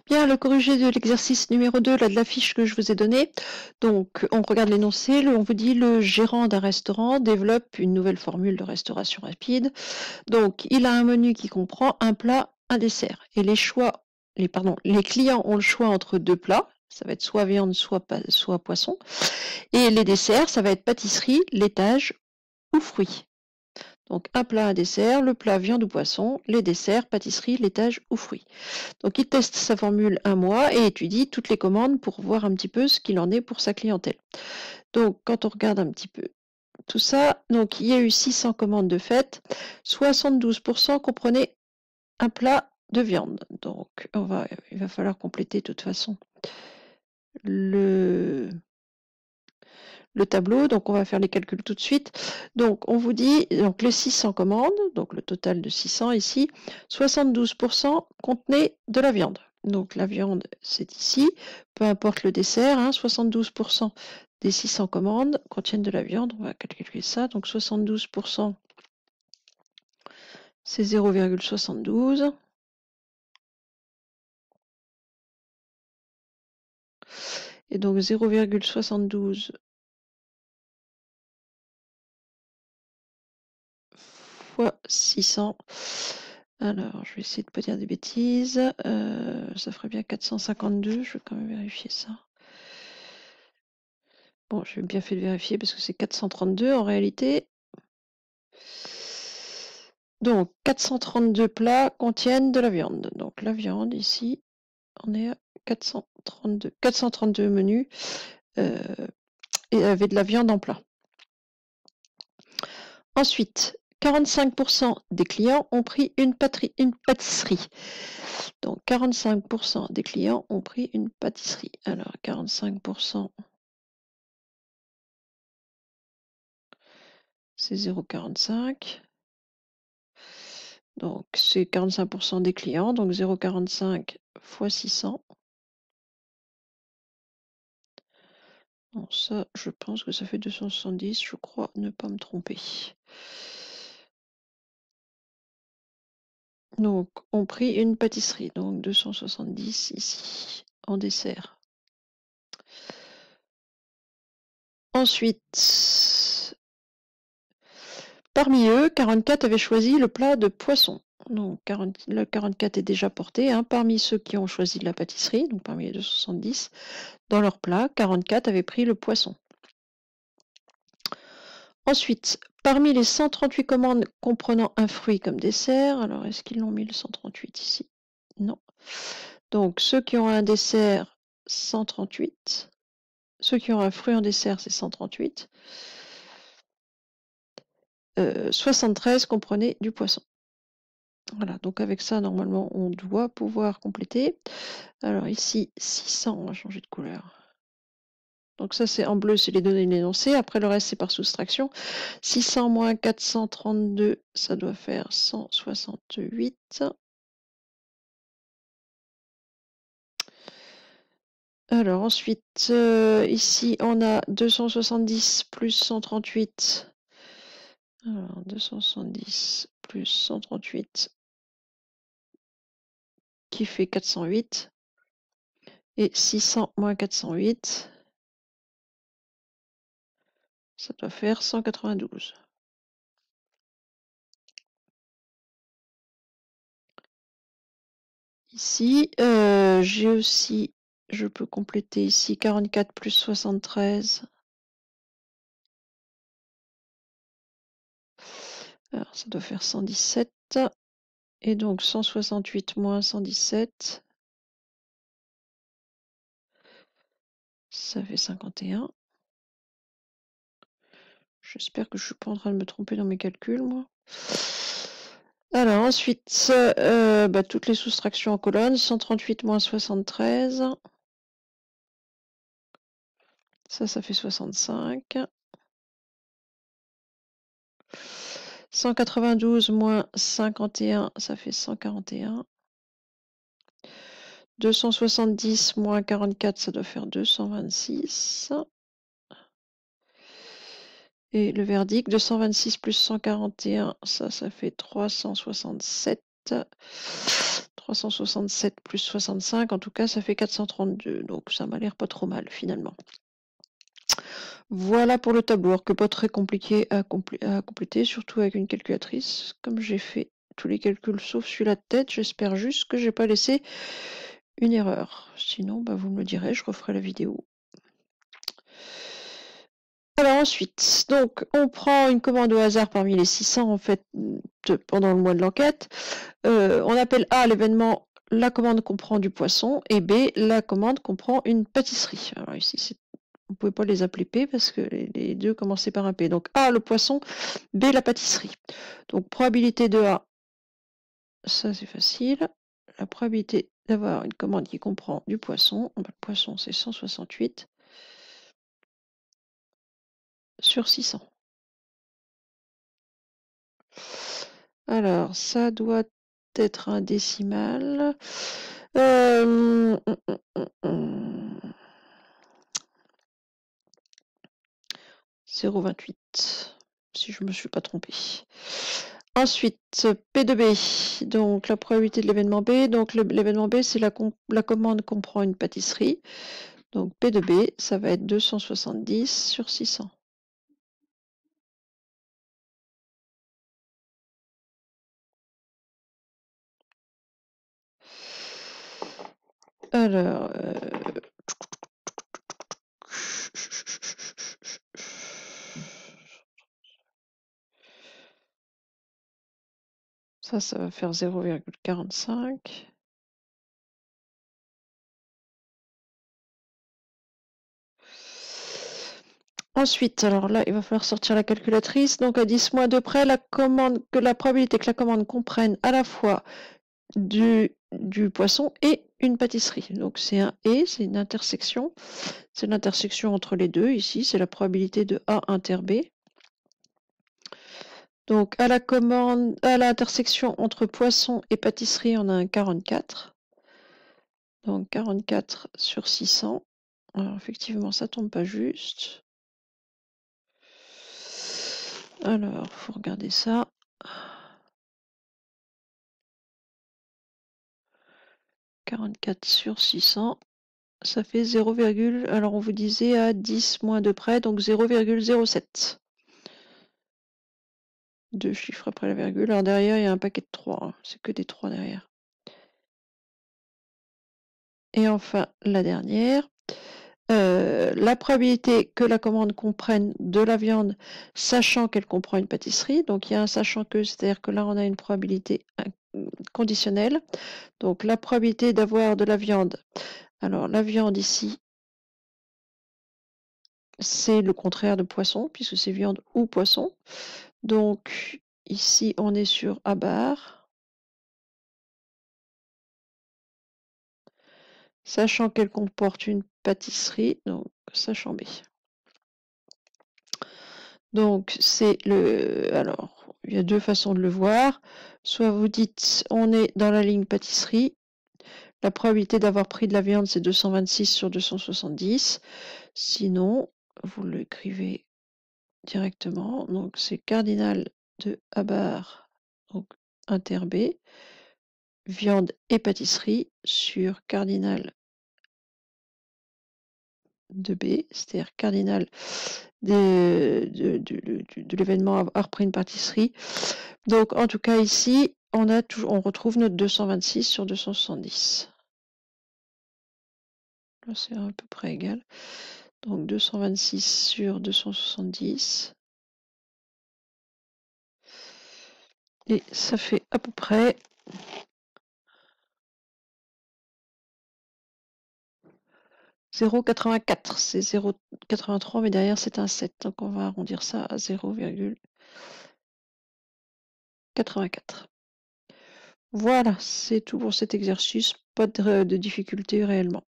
Bien, le corrigé de l'exercice numéro 2, là, de la fiche que je vous ai donnée. Donc, on regarde l'énoncé. On vous dit le gérant d'un restaurant développe une nouvelle formule de restauration rapide. Donc, il a un menu qui comprend un plat, un dessert. Et les clients ont le choix entre deux plats. Ça va être soit viande, soit poisson. Et les desserts, ça va être pâtisserie, laitage ou fruits. Donc un plat, un dessert, le plat viande ou poisson, les desserts, pâtisserie, laitage ou fruits. Donc il teste sa formule un mois et étudie toutes les commandes pour voir un petit peu ce qu'il en est pour sa clientèle. Donc quand on regarde un petit peu tout ça, donc il y a eu 600 commandes de fait, 72% comprenaient un plat de viande. Donc il va falloir compléter de toute façon le tableau, donc on va faire les calculs tout de suite. Donc on vous dit, donc les 600 commandes, donc le total de 600 ici, 72% contenaient de la viande. Donc la viande, c'est ici, peu importe le dessert, 72% des 600 commandes contiennent de la viande, on va calculer ça, donc 72%, c'est 0,72. Et donc 0,72 fois 600. Alors, je vais essayer de ne pas dire des bêtises. Ça ferait bien 452. Je vais quand même vérifier ça. Bon, j'ai bien fait de vérifier parce que c'est 432 en réalité. Donc, 432 plats contiennent de la viande. Donc, la viande, ici, on est à 432. 432 menus et avec de la viande en plat. Ensuite, 45% des clients ont pris une pâtisserie. Donc 45% des clients ont pris une pâtisserie. Alors 45%, c'est 0,45. Donc c'est 45% des clients, donc 0,45 fois 600. Bon, ça, je pense que ça fait 270, je crois ne pas me tromper. Donc, on prit une pâtisserie, donc 270 ici, en dessert. Ensuite, parmi eux, 44 avaient choisi le plat de poisson. Donc, le 44 est déjà porté. Parmi ceux qui ont choisi la pâtisserie, donc parmi les 270, dans leur plat, 44 avaient pris le poisson. Ensuite, parmi les 138 commandes comprenant un fruit comme dessert, alors est-ce qu'ils l'ont mis le 138 ici? Non. Donc, ceux qui ont un dessert, 138. Ceux qui ont un fruit en dessert, c'est 138. 73 comprenaient du poisson. Voilà, donc avec ça, normalement, on doit pouvoir compléter. Alors ici, 600, on va changer de couleur. Donc ça, c'est en bleu, c'est les données de l'énoncé. Après, le reste, c'est par soustraction. 600 moins 432, ça doit faire 168. Alors ensuite, ici, on a 270 plus 138. Alors, 270 plus 138 qui fait 408. Et 600 moins 408, ça doit faire 192. Ici, j'ai aussi, je peux compléter ici 44 plus 73. Alors, ça doit faire 117. Et donc 168 moins 117, ça fait 51. J'espère que je ne suis pas en train de me tromper dans mes calculs, moi. Alors ensuite, toutes les soustractions en colonne, 138 moins 73. Ça fait 65. 192 moins 51, ça fait 141. 270 moins 44, ça doit faire 226. Et le verdict, 226 plus 141, ça fait 367. 367 plus 65, en tout cas ça fait 432, donc ça m'a l'air pas trop mal finalement. Voilà pour le tableau, alors que pas très compliqué à compléter, surtout avec une calculatrice. Comme j'ai fait tous les calculs sauf celui-là de tête, j'espère juste que j'ai pas laissé une erreur. Sinon, bah, vous me le direz, je referai la vidéo. Alors ensuite, donc on prend une commande au hasard parmi les 600 en fait pendant le mois de l'enquête. On appelle A l'événement, la commande comprend du poisson, et B la commande comprend une pâtisserie. Alors ici, on ne pouvait pas les appeler P parce que les deux commençaient par un P. Donc A le poisson, B la pâtisserie. Donc probabilité de A, ça c'est facile. La probabilité d'avoir une commande qui comprend du poisson, le poisson c'est 168 sur 600. Alors, ça doit être un décimal. 0,28, si je ne me suis pas trompée. Ensuite, P de B, donc la probabilité de l'événement B. Donc l'événement B, c'est la commande comprend une pâtisserie. Donc P de B, ça va être 270 sur 600. Alors, ça va faire 0,45. Ensuite, alors là, il va falloir sortir la calculatrice. Donc, à 10 mois de près, la probabilité que la commande comprenne à la fois du poisson et une pâtisserie. Donc, c'est un et, c'est une intersection. C'est l'intersection entre les deux. Ici, c'est la probabilité de A inter B. Donc, à l'intersection entre poisson et pâtisserie, on a un 44. Donc, 44 sur 600. Alors, effectivement, ça tombe pas juste. Alors, faut regarder ça. 44 sur 600, ça fait 0, alors on vous disait à 10 moins de près, donc 0,07. Deux chiffres après la virgule. Alors derrière, il y a un paquet de 3. Hein. C'est que des 3 derrière. Et enfin, la dernière. La probabilité que la commande comprenne de la viande, sachant qu'elle comprend une pâtisserie. Donc il y a un sachant que, c'est-à-dire que là, on a une probabilité conditionnelle. Donc la probabilité d'avoir de la viande. Alors la viande ici, c'est le contraire de poisson, puisque c'est viande ou poisson. Donc ici, on est sur A bar. Sachant qu'elle comporte une pâtisserie, donc sachant B. Donc c'est le... Alors, il y a deux façons de le voir. Soit vous dites, on est dans la ligne pâtisserie. La probabilité d'avoir pris de la viande, c'est 226 sur 270. Sinon, vous l'écrivez directement. Donc c'est cardinal de A bar, donc inter B, viande et pâtisserie sur cardinal de B, c'est-à-dire cardinal de l'événement avoir repris une pâtisserie. Donc en tout cas ici, on retrouve notre 226 sur 270. Là c'est à peu près égal. Donc 226 sur 270. Et ça fait à peu près 0,84. C'est 0,83, mais derrière c'est un 7. Donc on va arrondir ça à 0,84. Voilà, c'est tout pour cet exercice. Pas de difficulté réellement.